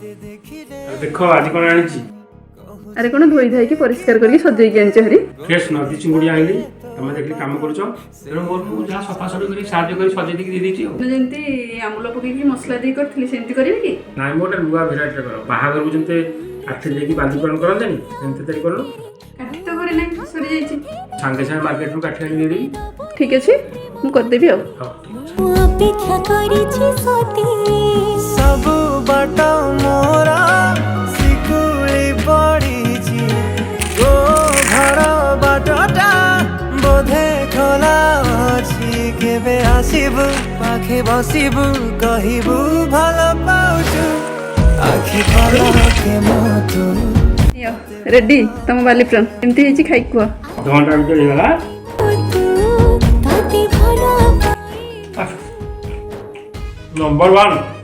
देखो आज कौन आनी अरे कौन धोई धाई के परिष्कार करके सजेई आनी हरी फ्रेश नदी चिंगुड़ी आइली तुम देखली काम करूछ तेणु मोर को जहाँ सफा सफी कर साहाଯ୍य कर सजे देकी दे देछि जेंती आमुल पकेकी मसला दे करथली सेंती करबी कि नाइ मोटे नुआ भेराइटी कर बाहागर को जेंते आठी लेकी बांधीकरण करंतेनी सेंते तरी करलो काटी तो करे नै सरी जाईची सांगे सांगे मार्केट रू काठी आनी दे देबी ठीक अछि मु कर देबी आ अपेक्षा करिछि सती सब बाट मोरा सिकुली पड़िछि ओ घर बाटटा बोधे खोला अछि केबे आसिबु पाखे बसिबु कहिबु भलो पाउछु आखि पलके मोतु यो रेडी तम बाली फ्रन एमती हेची खाई कुआ घंटा भीतर हेगला तू ताते भलो नंबर 1